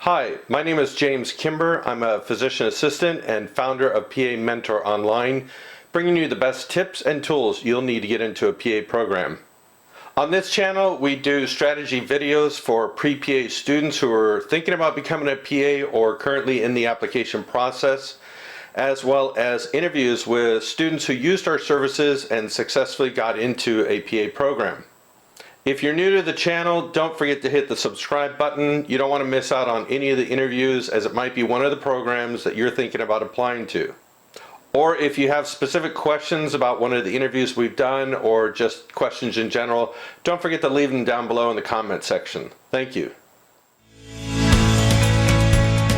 Hi, my name is James Kimber. I'm a physician assistant and founder of PA Mentor Online, bringing you the best tips and tools you'll need to get into a PA program. On this channel, we do strategy videos for pre-PA students who are thinking about becoming a PA or currently in the application process, as well as interviews with students who used our services and successfully got into a PA program. If you're new to the channel, don't forget to hit the subscribe button. You don't want to miss out on any of the interviews, as it might be one of the programs that you're thinking about applying to. Or if you have specific questions about one of the interviews we've done, or just questions in general, don't forget to leave them down below in the comment section. Thank you.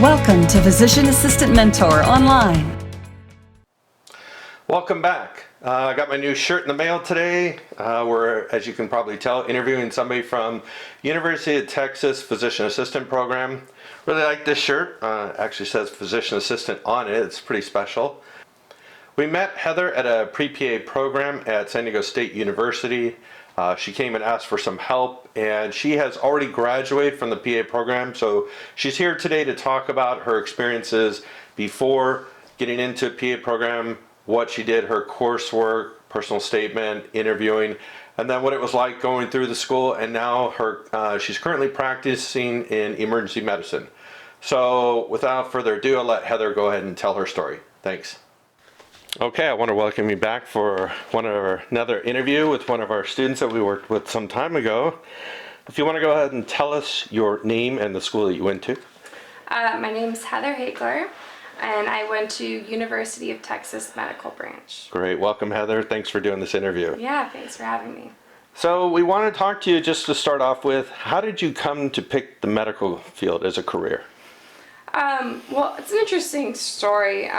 Welcome to Physician Assistant Mentor Online. Welcome back. I got my new shirt in the mail today. We're, as you can probably tell, interviewing somebody from University of Texas Physician Assistant Program. Really like this shirt. Actually says Physician Assistant on it. It's pretty special. We met Heather at a pre-PA program at San Diego State University. She came and asked for some help, and she has already graduated from the PA program, so she's here today to talk about her experiences before getting into a PA program, what she did, her coursework, personal statement, interviewing, and then what it was like going through the school, and now she's currently practicing in emergency medicine. So without further ado, I'll let Heather go ahead and tell her story. Thanks. Okay, I want to welcome you back for another interview with one of our students that we worked with some time ago. If you want to go ahead and tell us your name and the school that you went to. My name is Heather Hagler, and I went to University of Texas Medical Branch. Great, welcome Heather. Thanks for doing this interview. Yeah, thanks for having me. So we want to talk to you just to start off with, how did you come to pick the medical field as a career? Well, it's an interesting story.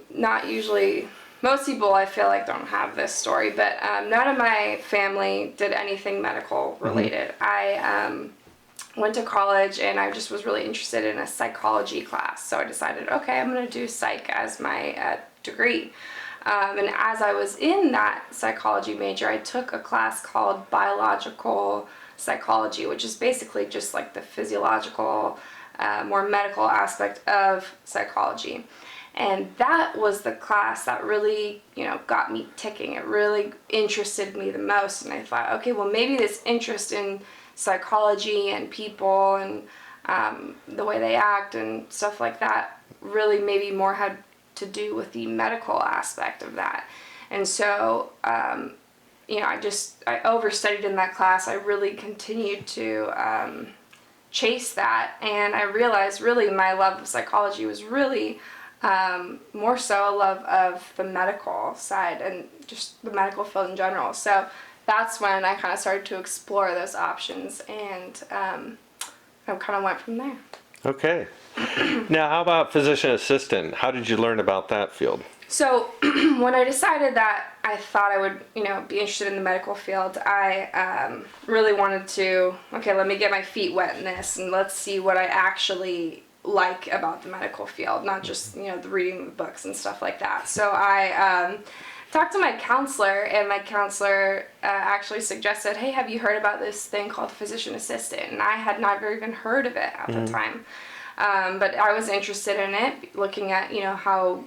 Not usually, most people I feel like don't have this story, but none of my family did anything medical related. I went to college and I just was really interested in a psychology class, so I decided, okay, I'm going to do psych as my degree. And as I was in that psychology major, I took a class called biological psychology, which is basically just like the physiological, more medical aspect of psychology. And that was the class that really, got me ticking. It really interested me the most. And I thought, okay, well, maybe this interest in psychology and people and the way they act and stuff like that really maybe more had to do with the medical aspect of that. And so, I overstudied in that class. I really continued to chase that, and I realized really my love of psychology was really more so a love of the medical side and just the medical field in general. So that's when I kind of started to explore those options, and I kind of went from there. Okay. Now, how about physician assistant? How did you learn about that field? So when I decided that I thought I would, be interested in the medical field, I really wanted to, okay, let me get my feet wet in this, and let's see what I actually like about the medical field, not just, the reading the books and stuff like that. So I talked to my counselor, and my counselor actually suggested, hey, have you heard about this thing called physician assistant? And I had never even heard of it at the time. But I was interested in it, looking at, how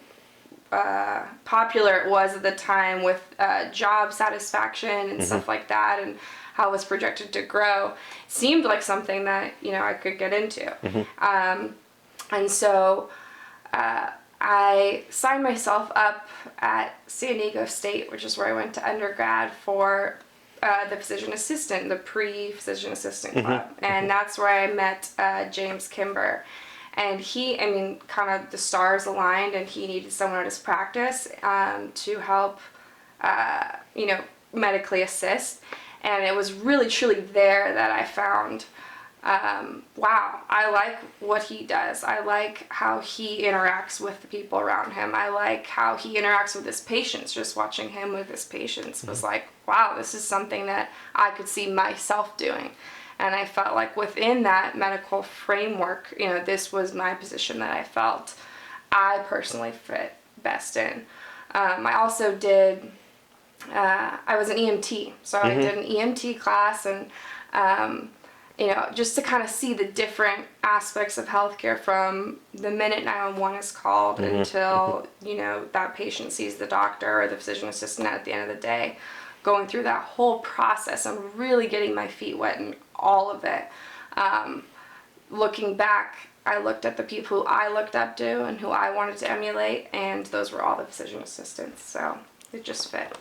popular it was at the time with job satisfaction and stuff like that, and how it was projected to grow. It seemed like something that, I could get into. And so I signed myself up at San Diego State, which is where I went to undergrad, for the physician assistant, the pre-physician assistant club. And that's where I met James Kimber. And he, kind of the stars aligned, and he needed someone at his practice to help, medically assist. And it was really, truly there that I found, wow, I like what he does. I like how he interacts with the people around him. I like how he interacts with his patients. Just watching him with his patients was like, wow, this is something that I could see myself doing. And I felt like within that medical framework, this was my position that I felt I personally fit best in. I also did, I was an EMT, so I did an EMT class, and just to kind of see the different aspects of healthcare from the minute 911 is called until, that patient sees the doctor or the physician assistant at the end of the day, going through that whole process and really getting my feet wet in all of it. Looking back, I looked at the people who I looked up to and who I wanted to emulate, and those were all the physician assistants, so it just fit.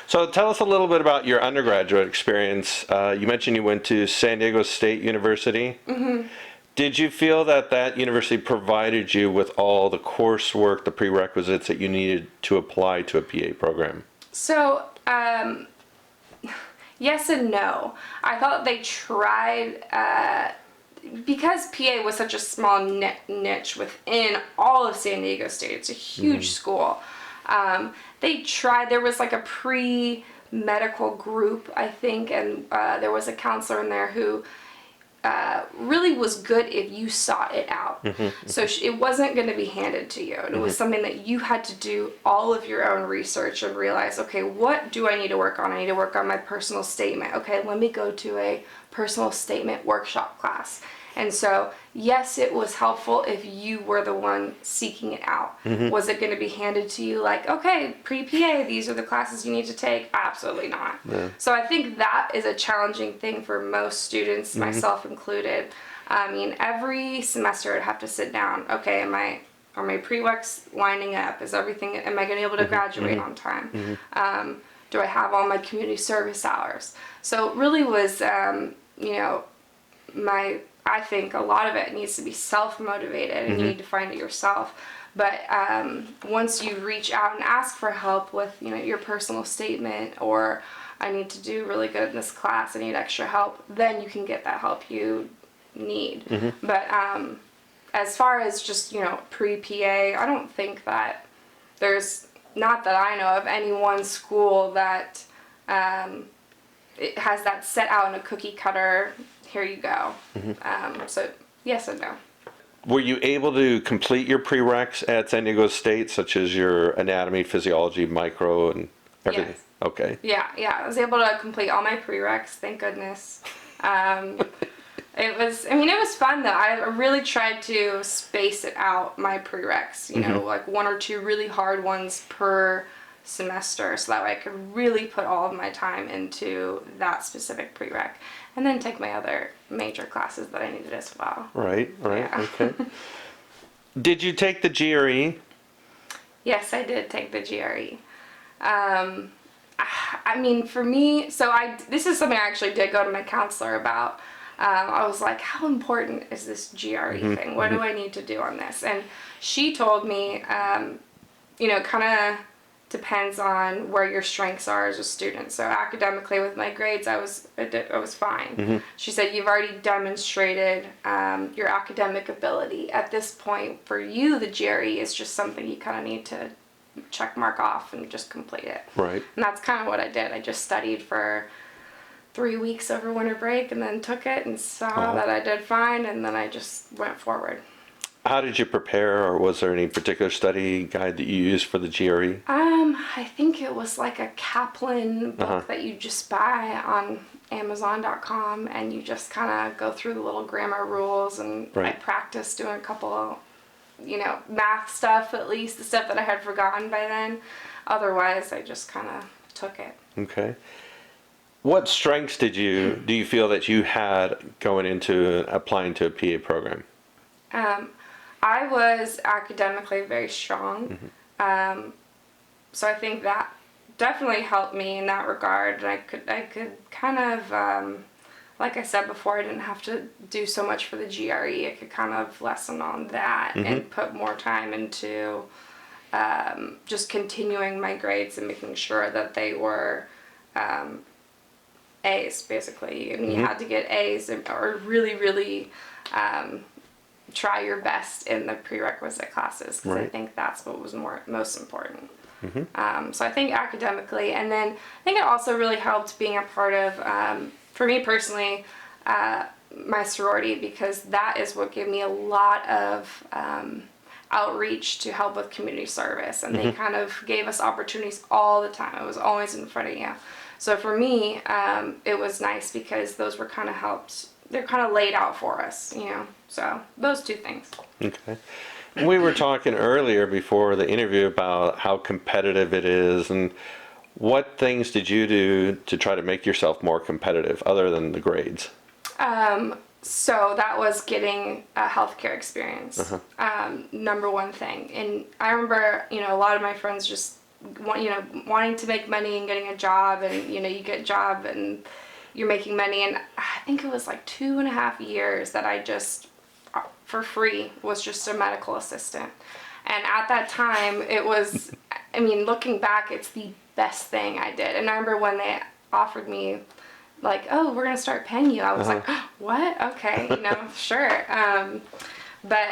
So tell us a little bit about your undergraduate experience. You mentioned you went to San Diego State University. Mm-hmm. Did you feel that university provided you with all the coursework, the prerequisites that you needed to apply to a PA program? So, yes and no. I thought they tried, because PA was such a small niche within all of San Diego State, it's a huge school. They tried, there was like a pre-medical group, I think, and there was a counselor in there who really was good if you sought it out. So it wasn't going to be handed to you. And it was something that you had to do all of your own research and realize, okay, what do I need to work on? I need to work on my personal statement. Okay, let me go to a personal statement workshop class. And so, yes, it was helpful if you were the one seeking it out. Was it going to be handed to you like, okay, pre-PA, these are the classes you need to take? Absolutely not. Yeah. So I think that is a challenging thing for most students, myself included. I mean, every semester I'd have to sit down. Okay, are my prereqs lining up? Am I going to be able to graduate on time? Do I have all my community service hours? So it really was, I think a lot of it needs to be self-motivated and you need to find it yourself. But once you reach out and ask for help with, your personal statement, or I need to do really good in this class, I need extra help, then you can get that help you need. But as far as just, pre-PA, I don't think that there's, not that I know of, any one school that it has that set out in a cookie cutter, here you go. So yes and no. Were you able to complete your prereqs at San Diego State, such as your anatomy, physiology, micro, and everything? Yes. Okay. Yeah, I was able to complete all my prereqs, thank goodness. It was fun though. I really tried to space it out, my prereqs, like one or two really hard ones per semester, so that way I could really put all of my time into that specific prereq, and then take my other major classes that I needed as well. Right, yeah. Okay. Did you take the GRE? Yes, I did take the GRE. I mean, for me, this is something I actually did go to my counselor about. I was like, how important is this GRE thing? What do I need to do on this? And she told me, kind of depends on where your strengths are as a student. So academically with my grades, I was fine. She said, you've already demonstrated your academic ability. At this point, for you, the GRE is just something you kind of need to check mark off and just complete it. Right. And that's kind of what I did. I just studied for 3 weeks over winter break and then took it and saw that I did fine, and then I just went forward. How did you prepare, or was there any particular study guide that you used for the GRE? I think it was like a Kaplan book that you just buy on Amazon.com, and you just kind of go through the little grammar rules, and I practiced doing a couple of, math stuff, at least the stuff that I had forgotten by then. Otherwise, I just kind of took it. Okay. What strengths do you feel that you had going into applying to a PA program? I was academically very strong, so I think that definitely helped me in that regard. I could kind of, like I said before, I didn't have to do so much for the GRE. I could kind of lessen on that and put more time into just continuing my grades and making sure that they were A's, basically. I mean, you had to get A's or really, really try your best in the prerequisite classes, because I think that's what was most important. So I think academically, and then I think it also really helped being a part of, for me personally, my sorority, because that is what gave me a lot of outreach to help with community service, and they kind of gave us opportunities all the time. It was always in front of you. So for me, it was nice because those were kind of they're kind of laid out for us, So those two things. Okay. We were talking earlier before the interview about how competitive it is, and what things did you do to try to make yourself more competitive other than the grades? So that was getting a healthcare experience. Number one thing. And I remember, a lot of my friends just wanting to make money and getting a job, and you get a job and you're making money. And I think it was like 2.5 years that I just, for free, was just a medical assistant. And at that time, it was, looking back, it's the best thing I did. And I remember when they offered me, like, oh, we're going to start paying you. I was like, oh, what? Okay, sure. But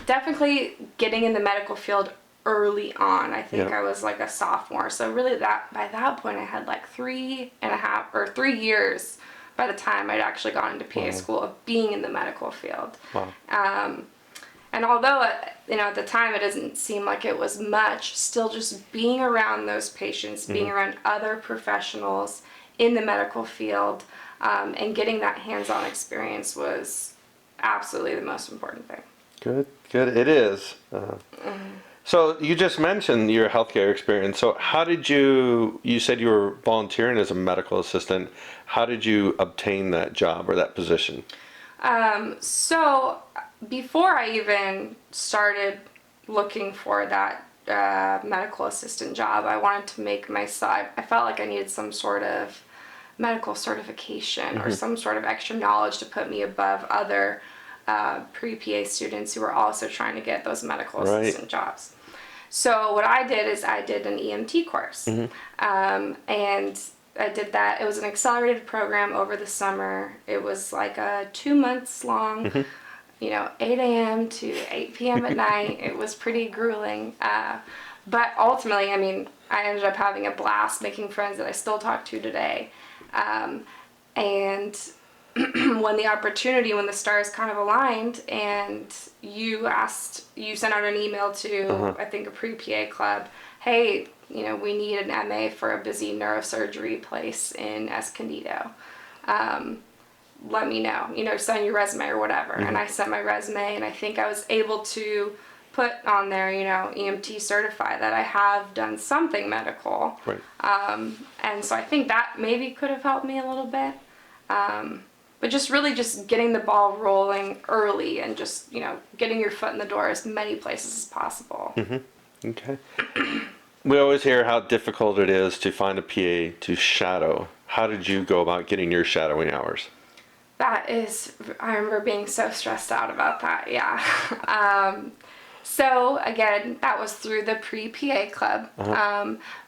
definitely getting in the medical field early on. I think I was like a sophomore. So really by that point, I had like 3.5 or 3 years by the time I'd actually gone into PA school of being in the medical field. Wow. And although, at the time it doesn't seem like it was much, still just being around those patients, being around other professionals in the medical field, and getting that hands-on experience was absolutely the most important thing. Good. It is. So you just mentioned your healthcare experience. So how did you said you were volunteering as a medical assistant. How did you obtain that job or that position? So before I even started looking for that medical assistant job, I wanted to make myself, I felt like I needed some sort of medical certification or some sort of extra knowledge to put me above other pre-PA students who were also trying to get those medical assistant jobs. So what I did is I did an EMT course. And I did that. It was an accelerated program over the summer. It was like 2 months long, 8 a.m. to 8 p.m. at night. It was pretty grueling. But ultimately, I ended up having a blast, making friends that I still talk to today. And when the stars kind of aligned and you sent out an email to, I think, a pre-PA club, hey, we need an MA for a busy neurosurgery place in Escondido. Let me know, send your resume or whatever. And I sent my resume, and I think I was able to put on there, EMT certified, that I have done something medical. Right. And so I think that maybe could have helped me a little bit. But just really just getting the ball rolling early and just, getting your foot in the door as many places as possible. Okay. We always hear how difficult it is to find a PA to shadow. How did you go about getting your shadowing hours? I remember being so stressed out about that, yeah. So again, that was through the pre-PA club.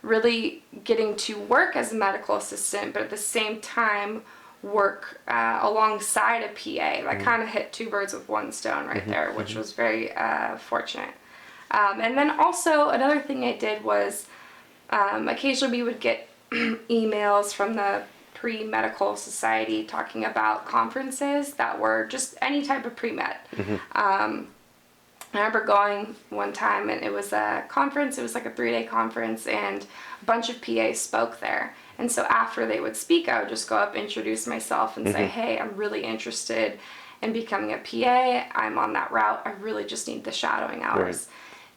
Really getting to work as a medical assistant, but at the same time work alongside a PA. I kind of hit 2 birds with 1 stone right there, which was very fortunate. And then also another thing I did was occasionally we would get emails from the pre-medical society talking about conferences that were just any type of pre-med. I remember going one time, and it was a conference. It was like a 3-day conference, and a bunch of PAs spoke there. And so after they would speak, I would just go up, introduce myself, and say, hey, I'm really interested in becoming a PA. I'm on that route. I really just need the shadowing hours.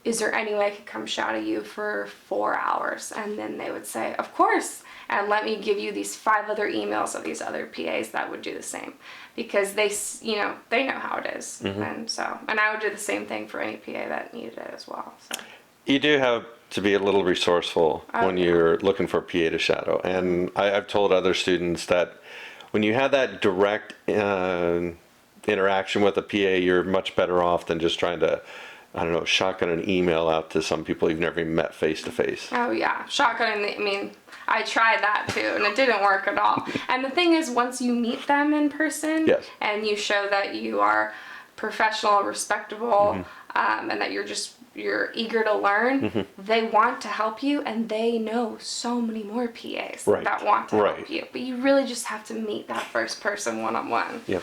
Is there any way I could come shadow you for 4 hours? And then they would say, of course. And let me give you these 5 other emails of these other PAs that would do the same, because they know how it is. And I would do the same thing for any PA that needed it as well. So You do have to be a little resourceful when you're looking for a PA to shadow. And I've told other students that when you have that direct interaction with a PA, you're much better off than just trying to, shotgun an email out to some people you've never even met face to face. Oh yeah, shotgun. I tried that too, and it didn't work at all. And the thing is, once you meet them in person, and you show that you are professional, respectable, and that you're eager to learn, they want to help you, and they know so many more PAs that want to help you. But you really just have to meet that first person one-on-one. Yep.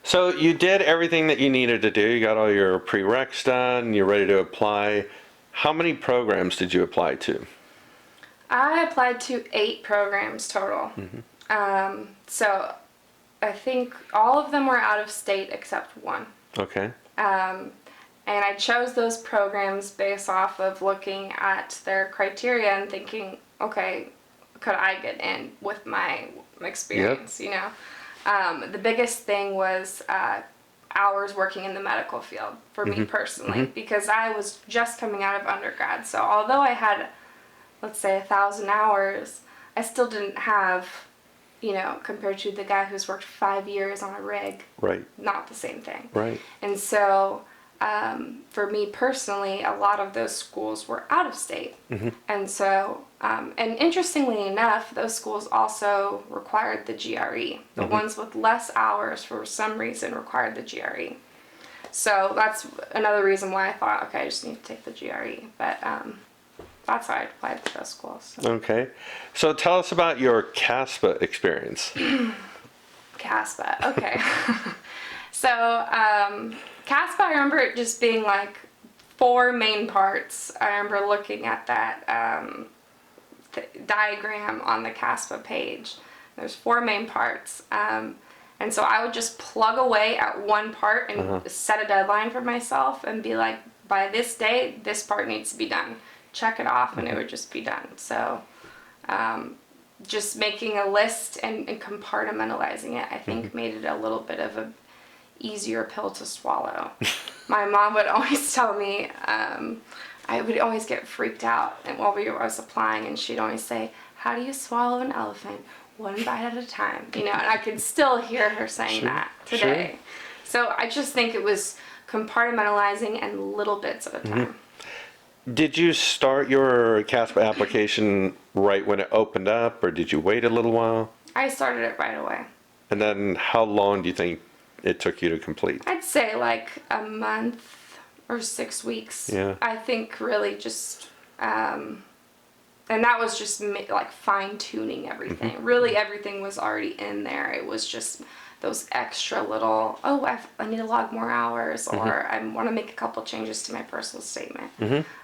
So you did everything that you needed to do. You got all your prereqs done. You're ready to apply. How many programs did you apply to? I applied to 8 programs total. So I think all of them were out of state except one. Okay. And I chose those programs based off of looking at their criteria and thinking, okay, could I get in with my experience, you know? The biggest thing was hours working in the medical field for me personally, because I was just coming out of undergrad. So although I had, let's say, 1,000 hours, I still didn't have, you know, compared to the guy who's worked 5 years on a rig, Right. not the same thing. Right. And so for me personally, a lot of those schools were out of state. And so, and interestingly enough, those schools also required the GRE. The ones with less hours, for some reason, required the GRE. So that's another reason why I thought, okay, I just need to take the GRE. But that's how I applied to those schools. So. Okay. So tell us about your CASP experience. CASP, okay. So, CASP, I remember it just being like 4 main parts. I remember looking at that diagram on the CASPA page. There's 4 main parts. And so I would just plug away at one part and set a deadline for myself and be like, by this day, this part needs to be done. Check it off and it would just be done. So just making a list and compartmentalizing it, I think made it a little bit of a easier pill to swallow. My mom would always tell me, I would always get freaked out and while I was applying, and she'd always say, how do you swallow an elephant? One bite at a time, you know, and I could still hear her saying that today. So I just think it was compartmentalizing and little bits at a time. Did you start your CASP application right when it opened up, or did you wait a little while? I started it right away. And then how long do you think it took you to complete? I'd say like a month or 6 weeks. Yeah. I think really just, and that was just like fine tuning everything. Really everything was already in there. It was just those extra little, oh, I need to log more hours, or I want to make a couple changes to my personal statement.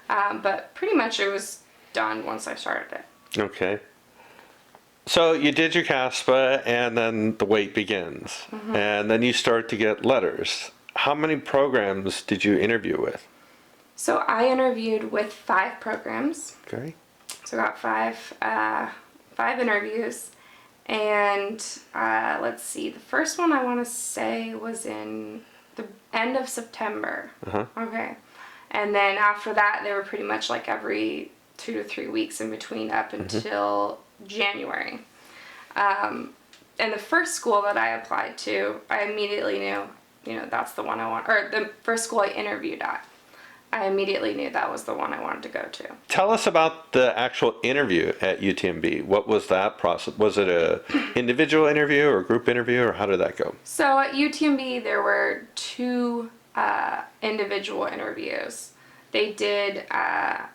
But pretty much it was done once I started it. Okay. So you did your CASPA, and then the wait begins. And then you start to get letters. How many programs did you interview with? So I interviewed with 5 programs. Okay. So I got 5 interviews. And let's see, the first one I want to say was in the end of September. Okay. And then after that, they were pretty much like every 2 to 3 weeks in between up until January. And the first school that I applied to, I immediately knew, you know, that's the one I want, or the first school I interviewed at. I immediately knew that was the one I wanted to go to. Tell us about the actual interview at UTMB. What was that process? Was it a individual interview or group interview, or how did that go? So at UTMB, there were 2 individual interviews. They did, I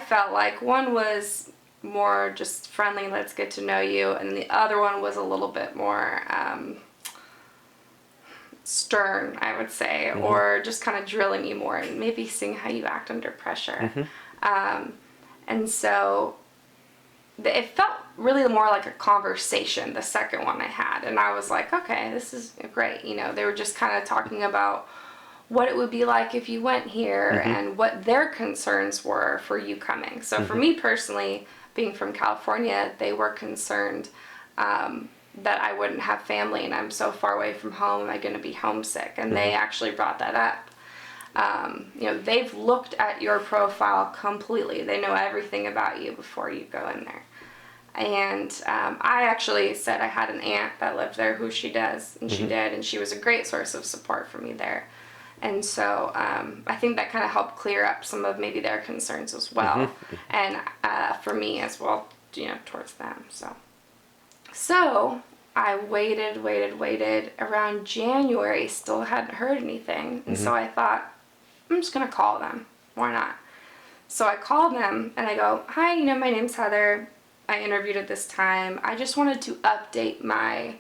felt like one was more just friendly, let's get to know you, and the other one was a little bit more stern, I would say, or just kind of drilling you more and maybe seeing how you act under pressure. And so it felt really more like a conversation, the second one I had, and I was like, okay, this is great. You know, they were just kind of talking about what it would be like if you went here and what their concerns were for you coming. So for me personally, being from California, they were concerned that I wouldn't have family, and I'm so far away from home, am I going to be homesick? And they actually brought that up. You know, they've looked at your profile completely. They know everything about you before you go in there. And I actually said I had an aunt that lived there who she does, and she did, and she was a great source of support for me there. And so I think that kind of helped clear up some of maybe their concerns as well, and for me as well, you know, towards them. So I waited around January, still hadn't heard anything, and so I thought, I'm just gonna call them. Why not? So I called them and I go, hi, you know, my name's Heather. I interviewed at this time. I just wanted to update my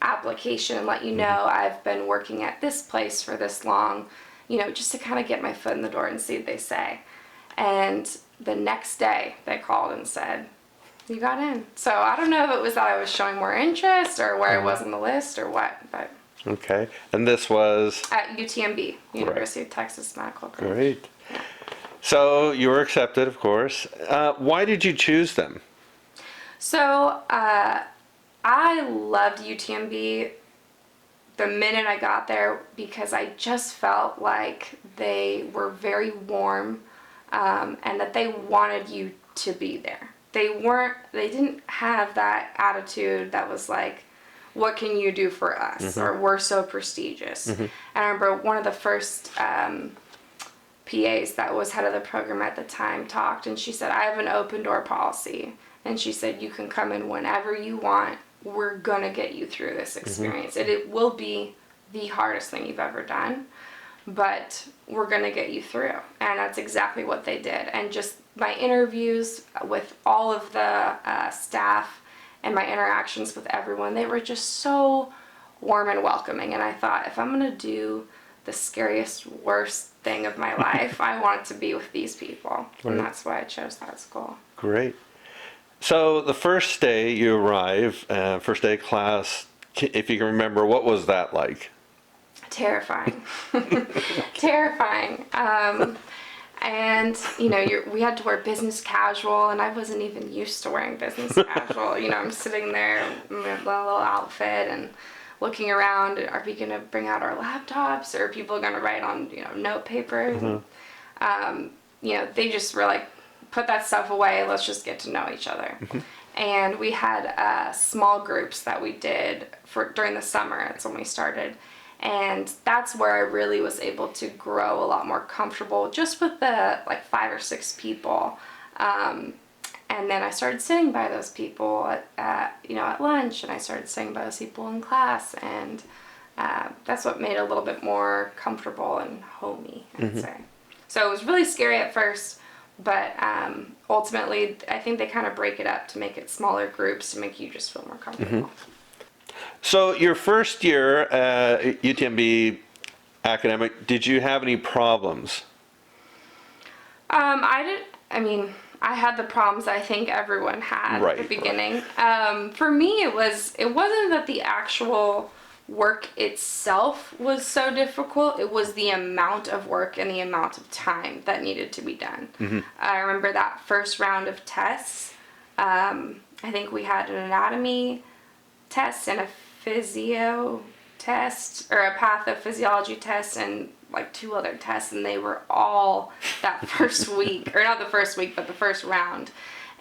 application and let you know I've been working at this place for this long, you know, just to kind of get my foot in the door and see what they say. And the next day they called and said, you got in. So I don't know if it was that I was showing more interest or where I was on the list or what, but Okay. And this was? at UTMB, University of Texas Medical Group. Great. So you were accepted, of course. Why did you choose them? So I loved UTMB the minute I got there because I just felt like they were very warm and that they wanted you to be there. They didn't have that attitude that was like, what can you do for us? Or we're so prestigious. And I remember one of the first PAs that was head of the program at the time talked, and she said, I have an open door policy. And she said, you can come in whenever you want. We're going to get you through this experience. It will be the hardest thing you've ever done, but we're going to get you through. And that's exactly what they did. And just my interviews with all of the staff and my interactions with everyone, they were just so warm and welcoming. And I thought, if I'm going to do the scariest, worst thing of my life, I want to be with these people. Right. And that's why I chose that school. Great. So the first day you arrive, first day of class, if you can remember, what was that like? Terrifying. Terrifying. And, we had to wear business casual, and I wasn't even used to wearing business casual. I'm sitting there in my little outfit and looking around. Are we going to bring out our laptops, or are people going to write on, note papers? They just were like, put that stuff away, let's just get to know each other. And we had small groups that we did during the summer. That's when we started. And that's where I really was able to grow a lot more comfortable just with the 5 or 6 people. And then I started sitting by those people at lunch, and I started sitting by those people in class, and that's what made it a little bit more comfortable and homey, I'd say. So it was really scary at first, but ultimately I think they kind of break it up to make it smaller groups to make you just feel more comfortable. So your first year at UTMB academic, did you have any problems? I had the problems I think everyone had Right, at the beginning. For me, it wasn't that the actual work itself was so difficult. It was the amount of work and the amount of time that needed to be done. I remember that first round of tests. I think we had an anatomy test and a physio test, or a pathophysiology test, and 2 other tests, and they were all that first week, or not the first week, but the first round.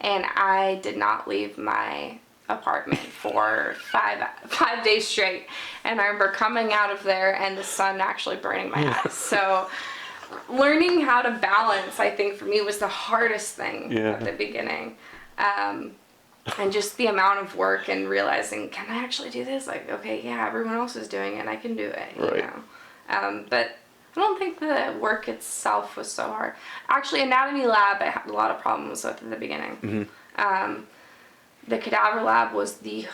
And I did not leave my apartment for 5 days straight. And I remember coming out of there and the sun actually burning my eyes. So learning how to balance, I think for me, was the hardest thing at the beginning. And just the amount of work and realizing, can I actually do this? Okay, yeah, everyone else is doing it, I can do it, But I don't think the work itself was so hard. Actually, anatomy lab, I had a lot of problems with in the beginning. The cadaver lab was the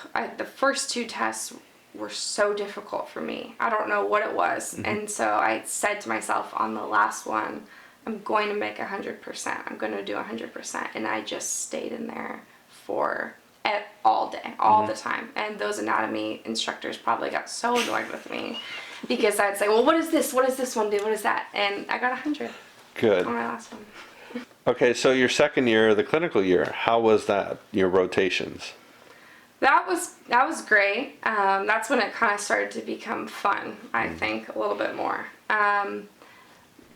first 2 tests were so difficult for me. I don't know what it was. And so I said to myself on the last one, I'm going to make 100%. I'm going to do 100%. And I just stayed in there all day, all the time. And those anatomy instructors probably got so annoyed with me because I'd say, well, what is this? What does this one do? What is that? And I got 100 Good. on my last one. Okay, so your second year, the clinical year, how was that, your rotations? That was great. That's when it kind of started to become fun, I think, a little bit more.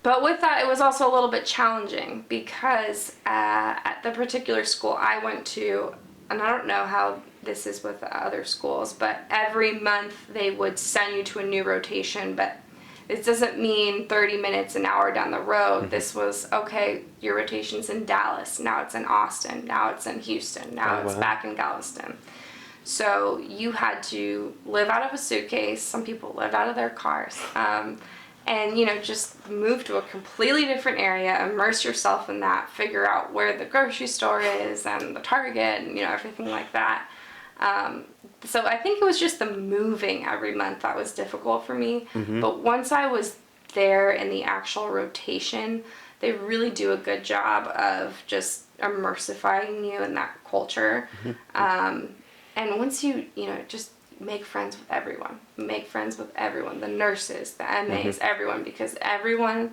But with that, it was also a little bit challenging because at the particular school I went to, and I don't know how this is with other schools, but every month they would send you to a new rotation, but it doesn't mean 30 minutes, an hour down the road. This was, okay, your rotation's in Dallas, now it's in Austin, now it's in Houston, now it's back in Galveston. So you had to live out of a suitcase. Some people lived out of their cars. And, just move to a completely different area, immerse yourself in that, figure out where the grocery store is and the Target and, everything like that. So I think it was just the moving every month that was difficult for me. But once I was there in the actual rotation, they really do a good job of just immersifying you in that culture. And once you just make friends with everyone, the nurses, the MAs, everyone, because everyone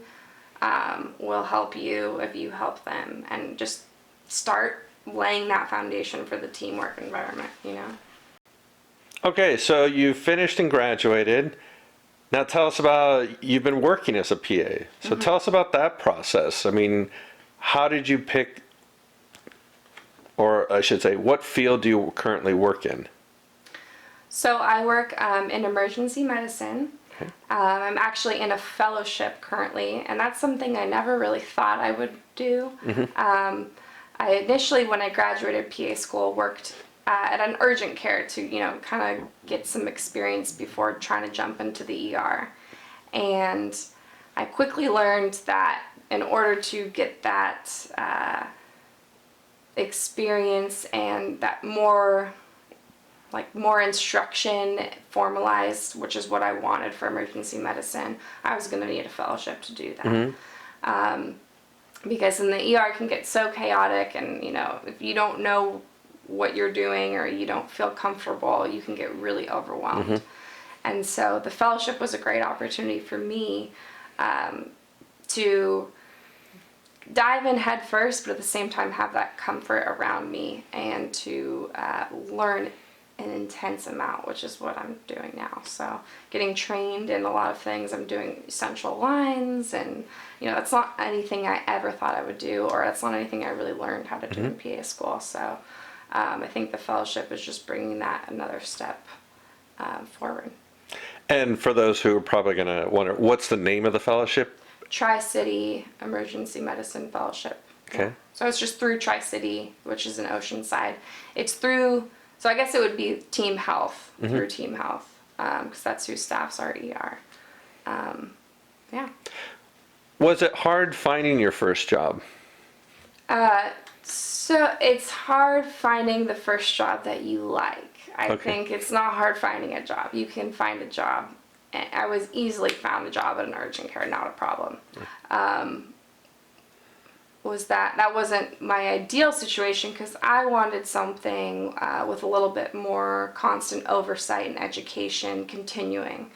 will help you if you help them, and just start laying that foundation for the teamwork environment, Okay, so you finished and graduated. Now tell us about, you've been working as a PA. So tell us about that process. I mean, how did you pick, or I should say, what field do you currently work in? So I work in emergency medicine. Okay. I'm actually in a fellowship currently, and that's something I never really thought I would do. I initially, when I graduated PA school, worked at an urgent care to, kind of get some experience before trying to jump into the ER. And I quickly learned that in order to get that experience and that more instruction formalized, which is what I wanted for emergency medicine, I was going to need a fellowship to do that. Because in the ER it can get so chaotic, and if you don't know what you're doing or you don't feel comfortable, you can get really overwhelmed. And so the fellowship was a great opportunity for me to dive in head first, but at the same time have that comfort around me, and to learn an intense amount, which is what I'm doing now. So getting trained in a lot of things. I'm doing essential lines, and that's not anything I ever thought I would do, or that's not anything I really learned how to do in PA school. So I think the fellowship is just bringing that another step forward. And for those who are probably going to wonder, what's the name of the fellowship? Tri-City Emergency Medicine Fellowship. Okay. Yeah. So it's just through Tri-City, which is in Oceanside. It's through, so I guess it would be Team Health, through Team Health, because that's who staffs our ER. Yeah. Was it hard finding your first job? So it's hard finding the first job that you like. I think it's not hard finding a job. You can find a job. I was easily found a job at an urgent care, not a problem. That wasn't my ideal situation, because I wanted something with a little bit more constant oversight and education continuing.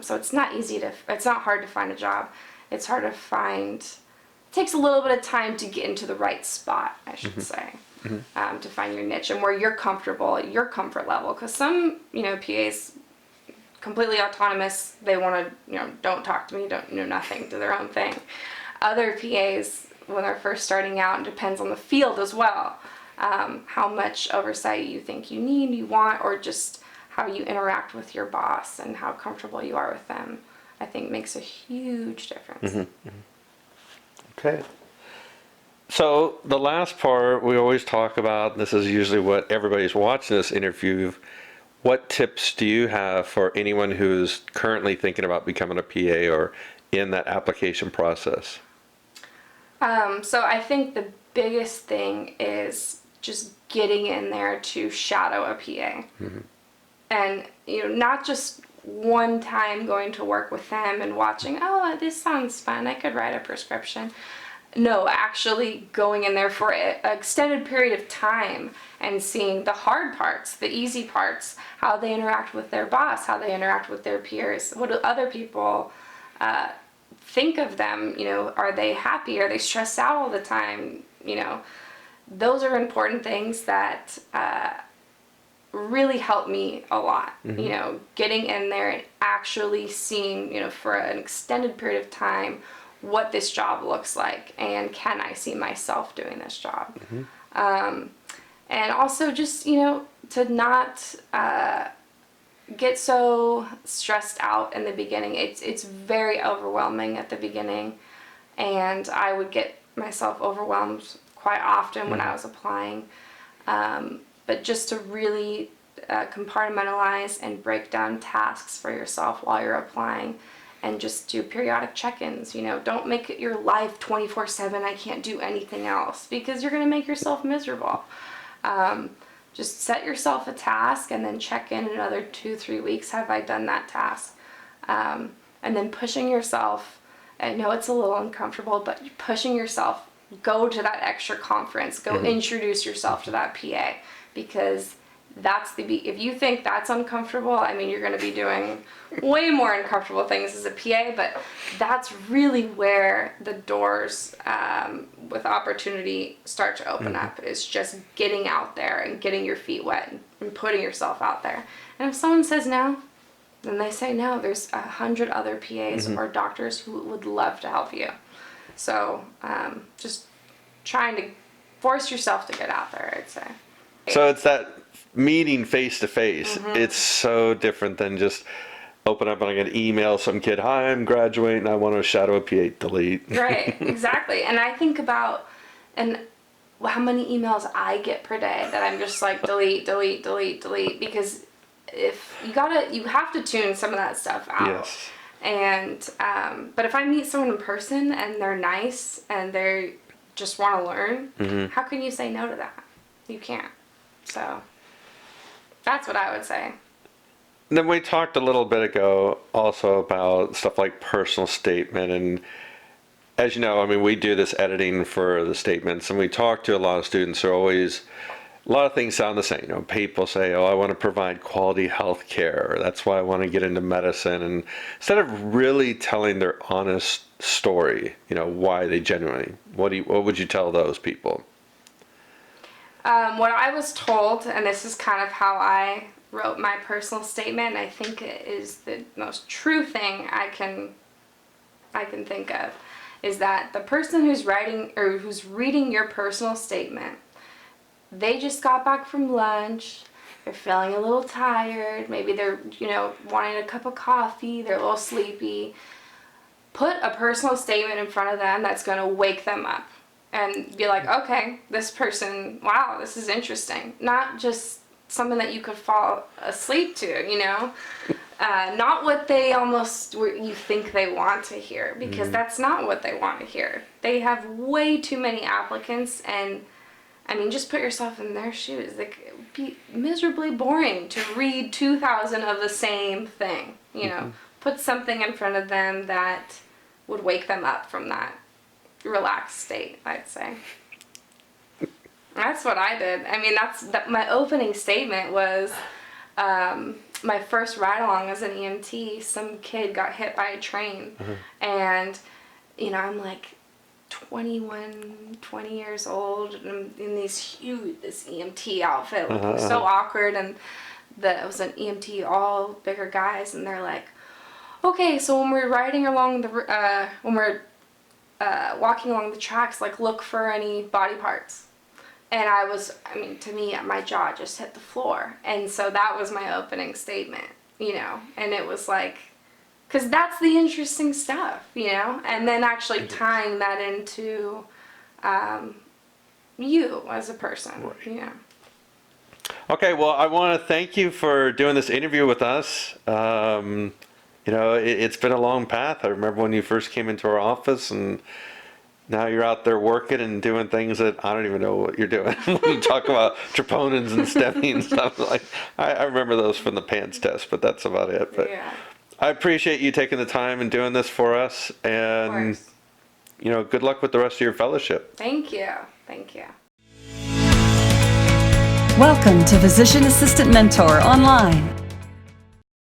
So it's not hard to find a job. It's hard to find, it takes a little bit of time to get into the right spot, I should say, to find your niche and where you're comfortable at your comfort level. Because some, PAs, completely autonomous, they want to, don't talk to me, don't know nothing, do their own thing. Other PAs, when they're first starting out, it depends on the field as well, how much oversight you think you want, or just how you interact with your boss and how comfortable you are with them, I think makes a huge difference. Okay. So the last part we always talk about, this is usually what everybody's watching this interview, what tips do you have for anyone who's currently thinking about becoming a PA or in that application process? So I think the biggest thing is just getting in there to shadow a PA. And, not just one time going to work with them and watching, oh, this sounds fun, I could write a prescription. No, actually going in there for an extended period of time and seeing the hard parts, the easy parts, how they interact with their boss, how they interact with their peers, what do other people think of them, are they happy, are they stressed out all the time, those are important things that really help me a lot, getting in there and actually seeing, for an extended period of time, what this job looks like, and can I see myself doing this job. And also just, to not get so stressed out in the beginning. It's very overwhelming at the beginning, and I would get myself overwhelmed quite often when I was applying. But just to really compartmentalize and break down tasks for yourself while you're applying, and just do periodic check-ins. Don't make it your life 24/7. I can't do anything else, because you're going to make yourself miserable. Just set yourself a task and then check in another 2-3 weeks. Have I done that task? And then pushing yourself I know it's a little uncomfortable, but pushing yourself, go to that extra conference, go introduce yourself to that PA, because if you think that's uncomfortable, I mean, you're going to be doing way more uncomfortable things as a PA, but that's really where the doors with opportunity start to open up, is just getting out there and getting your feet wet and putting yourself out there. And if someone says no, then they say no. There's 100 other PAs or doctors who would love to help you. So just trying to force yourself to get out there, I'd say. So it's that meeting face to face. It's so different than just open up and I get email some kid, hi, I'm graduating, I want to shadow a PA, delete. Right, exactly. And I think about how many emails I get per day that I'm just like delete, because if you have to tune some of that stuff out. Yes. And but if I meet someone in person and they're nice and they just want to learn, how can you say no to that? You can't. So that's what I would say. Then we talked a little bit ago also about stuff like personal statement, and as you know, I mean, we do this editing for the statements, and we talk to a lot of students who are always, a lot of things sound the same. You know, people say, oh, I want to provide quality health care, or that's why I want to get into medicine, and instead of really telling their honest story, you know, why they genuinely, what would you tell those people? What I was told, and this is kind of how I wrote my personal statement, and I think it is the most true thing I can think of, is that the person who's writing or who's reading your personal statement, they just got back from lunch, they're feeling a little tired, maybe they're, wanting a cup of coffee, they're a little sleepy. Put a personal statement in front of them that's going to wake them up and be like, okay, this person, wow, this is interesting. Not just something that you could fall asleep to, not what they you think they want to hear, because that's not what they want to hear. They have way too many applicants, and I mean, just put yourself in their shoes. Like, it would be miserably boring to read 2,000 of the same thing, Put something in front of them that would wake them up from that relaxed state, I'd say. That's what I did. I mean, my opening statement was my first ride along as an EMT. Some kid got hit by a train, and I'm like 21, 20 years old, and I'm in this EMT outfit, so awkward, and it was an EMT, all bigger guys, and they're like, okay, so when we're riding along when we're walking along the tracks, like, look for any body parts. And to me, my jaw just hit the floor. And so that was my opening statement, and it was like, because that's the interesting stuff, and then actually tying that into you as a person, Right. Okay, well, I want to thank you for doing this interview with us. It's been a long path. I remember when you first came into our office, and now you're out there working and doing things that I don't even know what you're doing. When you talk about troponins and stemming and stuff, like, I remember those from the PANTS test, but that's about it. But Yeah. I appreciate you taking the time and doing this for us, and Of course. Good luck with the rest of your fellowship. Thank you. Welcome to Physician Assistant Mentor Online.